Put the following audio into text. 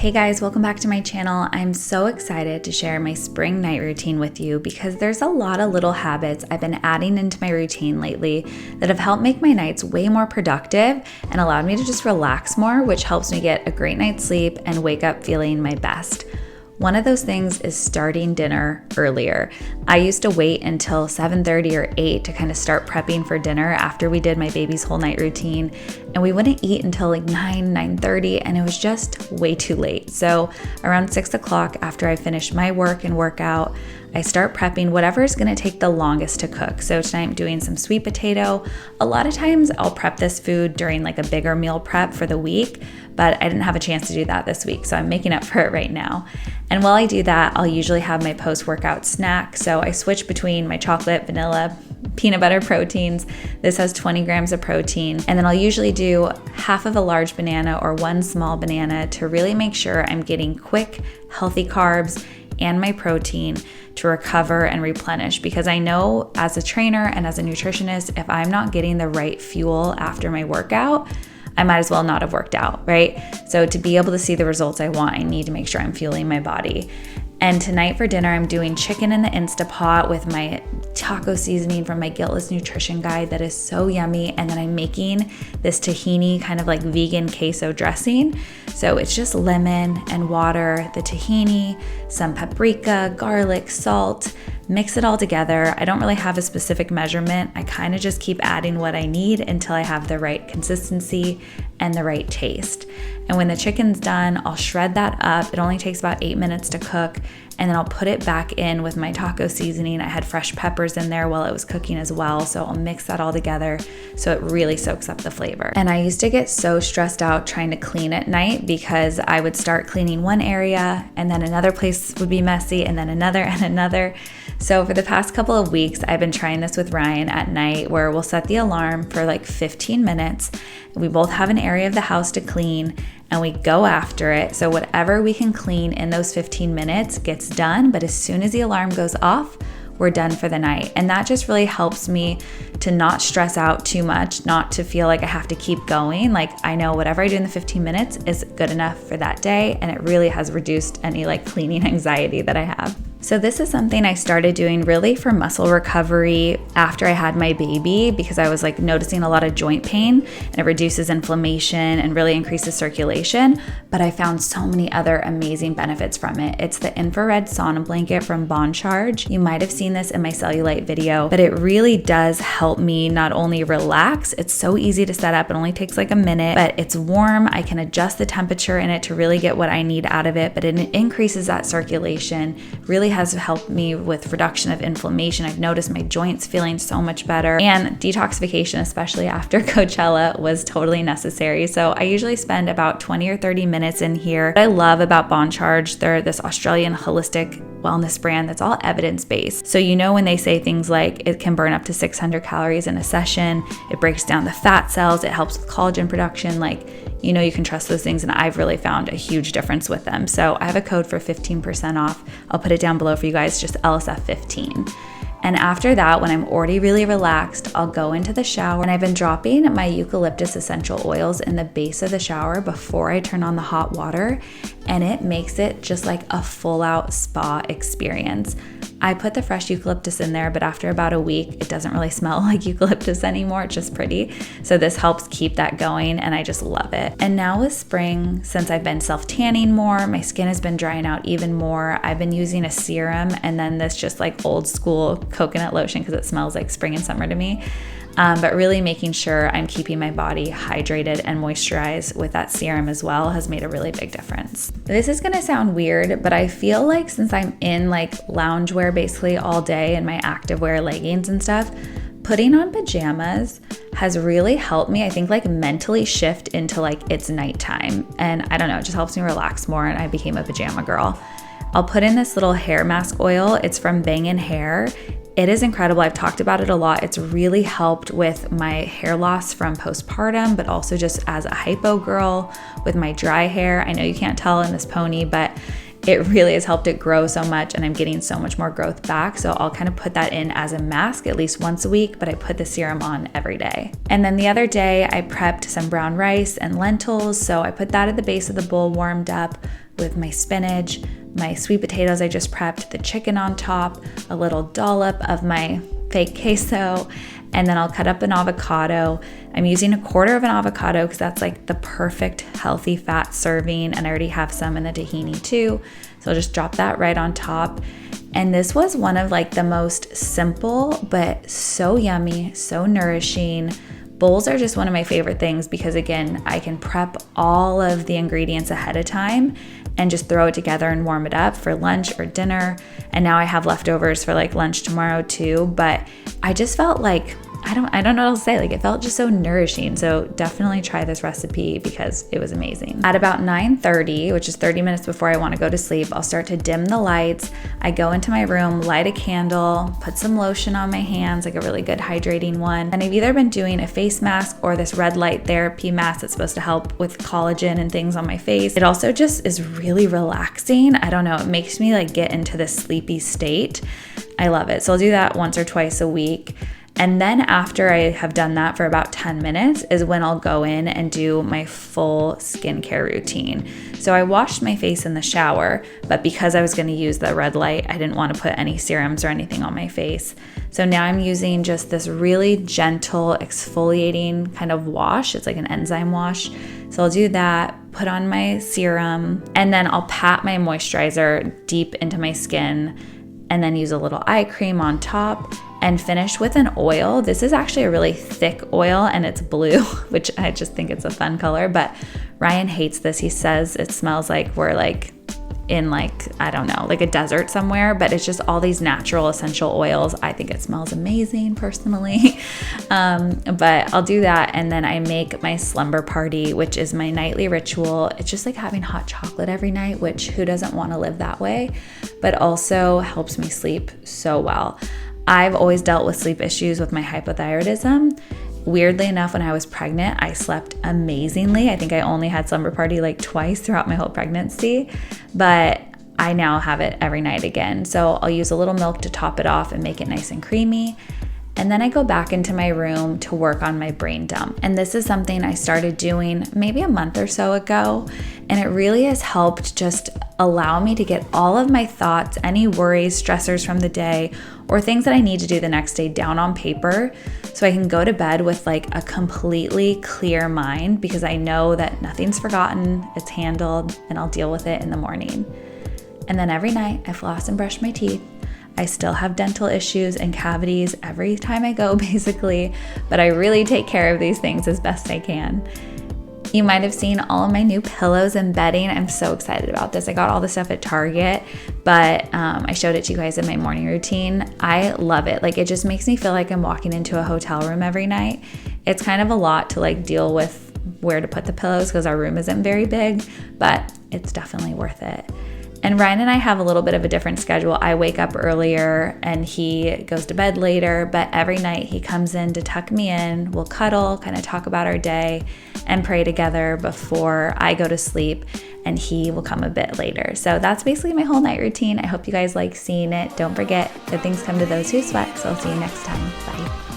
Hey guys, welcome back to my channel. I'm so excited to share my spring night routine with you because there's a lot of little habits I've been adding into my routine lately that have helped make my nights way more productive and allowed me to just relax more, which helps me get a great night's sleep and wake up feeling my best. One of those things is starting dinner earlier. I used to wait until 7:30 or 8 to kind of start prepping for dinner after we did my baby's whole night routine, and we wouldn't eat until like 9:30, and it was just way too late. So around 6 o'clock after I finish my work and workout, I start prepping whatever is gonna take the longest to cook. So tonight I'm doing some sweet potato. A lot of times I'll prep this food during like a bigger meal prep for the week, but I didn't have a chance to do that this week, so I'm making up for it right now. And while I do that, I'll usually have my post-workout snack. So I switch between my chocolate, vanilla, peanut butter proteins. This has 20 grams of protein. And then I'll usually do half of a large banana or one small banana to really make sure I'm getting quick, healthy carbs and my protein to recover and replenish, because I know as a trainer and as a nutritionist, if I'm not getting the right fuel after my workout, I might as well not have worked out, right? So to be able to see the results I want, I need to make sure I'm fueling my body. And tonight for dinner, I'm doing chicken in the Instapot with my taco seasoning from my Guiltless Nutrition Guide that is so yummy. And then I'm making this tahini kind of like vegan queso dressing. So it's just lemon and water, the tahini, some paprika, garlic, salt, mix it all together. I don't really have a specific measurement. I kind of just keep adding what I need until I have the right consistency and the right taste. And when the chicken's done, I'll shred that up. It only takes about 8 minutes to cook. And then I'll put it back in with my taco seasoning. I had fresh peppers in there while it was cooking as well. So I'll mix that all together so it really soaks up the flavor. And I used to get so stressed out trying to clean at night because I would start cleaning one area and then another place would be messy and then another and another. So for the past couple of weeks, I've been trying this with Ryan at night where we'll set the alarm for like 15 minutes. We both have an area of the house to clean and we go after it. So whatever we can clean in those 15 minutes gets done. But as soon as the alarm goes off, we're done for the night. And that just really helps me to not stress out too much, not to feel like I have to keep going. Like I know whatever I do in the 15 minutes is good enough for that day. And it really has reduced any like cleaning anxiety that I have. So this is something I started doing really for muscle recovery after I had my baby because I was like noticing a lot of joint pain and it reduces inflammation and really increases circulation. But I found so many other amazing benefits from it. It's the infrared sauna blanket from Bon Charge. You might have seen this in my cellulite video, but it really does help me not only relax, it's so easy to set up, it only takes like a minute, but it's warm. I can adjust the temperature in it to really get what I need out of it, but it increases that circulation, really has helped me with reduction of inflammation. I've noticed my joints feeling so much better, and detoxification, especially after Coachella, was totally necessary. So I usually spend about 20 or 30 minutes in here. What I love about Bon Charge, they're this Australian holistic wellness brand that's all evidence-based. So you know when they say things like it can burn up to 600 calories in a session, it breaks down the fat cells, it helps with collagen production, like you know you can trust those things, and I've really found a huge difference with them. So I have a code for 15% off. I'll put it down below for you guys, just LSF15. And after that, when I'm already really relaxed, I'll go into the shower, and I've been dropping my eucalyptus essential oils in the base of the shower before I turn on the hot water, and it makes it just like a full out spa experience. I put the fresh eucalyptus in there, but after about a week, it doesn't really smell like eucalyptus anymore. It's just pretty. So this helps keep that going, and I just love it. And now with spring, since I've been self-tanning more, my skin has been drying out even more. I've been using a serum and then this just like old school coconut lotion because it smells like spring and summer to me. But really making sure I'm keeping my body hydrated and moisturized with that serum as well has made a really big difference. This is gonna sound weird, but I feel like since I'm in like loungewear basically all day and my activewear leggings and stuff, putting on pajamas has really helped me, I think, like mentally shift into like it's nighttime. And I don't know, it just helps me relax more, and I became a pajama girl. I'll put in this little hair mask oil. It's from Bang & Hair. It is incredible. I've talked about it a lot. It's really helped with my hair loss from postpartum, but also just as a hypo girl with my dry hair. I know you can't tell in this pony, but it really has helped it grow so much, and I'm getting so much more growth back. So I'll kind of put that in as a mask at least once a week, but I put the serum on every day. And then the other day I prepped some brown rice and lentils. So I put that at the base of the bowl warmed up with my spinach, my sweet potatoes I just prepped, the chicken on top, a little dollop of my fake queso, and then I'll cut up an avocado. I'm using 1/4 of an avocado because that's like the perfect healthy fat serving, and I already have some in the tahini too. So I'll just drop that right on top. And this was one of like the most simple, but so yummy, so nourishing. Bowls are just one of my favorite things because again, I can prep all of the ingredients ahead of time and just throw it together and warm it up for lunch or dinner. And now I have leftovers for like lunch tomorrow too. But I just felt like, I don't know what to say. Like it felt just so nourishing. So definitely try this recipe because it was amazing. At about 9:30, which is 30 minutes before I want to go to sleep, I'll start to dim the lights. I go into my room, light a candle, put some lotion on my hands, like a really good hydrating one. And I've either been doing a face mask or this red light therapy mask that's supposed to help with collagen and things on my face. It also just is really relaxing. I don't know, it makes me like get into this sleepy state. I love it. So I'll do that once or twice a week. And then after I have done that for about 10 minutes is when I'll go in and do my full skincare routine. So I washed my face in the shower, but because I was going to use the red light, I didn't want to put any serums or anything on my face. So now I'm using just this really gentle exfoliating kind of wash. It's like an enzyme wash. So I'll do that, put on my serum, and then I'll pat my moisturizer deep into my skin and then use a little eye cream on top and finish with an oil. This is actually a really thick oil and it's blue, which I just think it's a fun color, but Ryan hates this. He says it smells like we're like in like, I don't know, like a desert somewhere, but it's just all these natural essential oils. I think it smells amazing personally. But I'll do that. And then I make my slumber party, which is my nightly ritual. It's just like having hot chocolate every night, which who doesn't want to live that way, but also helps me sleep so well. I've always dealt with sleep issues with my hypothyroidism. Weirdly enough, when I was pregnant, I slept amazingly. I think I only had slumber party like twice throughout my whole pregnancy, but I now have it every night again. So I'll use a little milk to top it off and make it nice and creamy. And then I go back into my room to work on my brain dump. And this is something I started doing maybe a month or so ago. And it really has helped just allow me to get all of my thoughts, any worries, stressors from the day, or things that I need to do the next day down on paper so I can go to bed with like a completely clear mind because I know that nothing's forgotten, it's handled, and I'll deal with it in the morning. And then every night I floss and brush my teeth. I still have dental issues and cavities every time I go basically, but I really take care of these things as best I can. You might have seen all of my new pillows and bedding. I'm so excited about this. I got all the stuff at Target, but I showed it to you guys in my morning routine. I love it. Like it just makes me feel like I'm walking into a hotel room every night. It's kind of a lot to like deal with where to put the pillows because our room isn't very big, but it's definitely worth it. And Ryan and I have a little bit of a different schedule. I wake up earlier and he goes to bed later, but every night he comes in to tuck me in. We'll cuddle, kind of talk about our day and pray together before I go to sleep, and he will come a bit later. So that's basically my whole night routine. I hope you guys like seeing it. Don't forget, good things come to those who sweat. So I'll see you next time. Bye.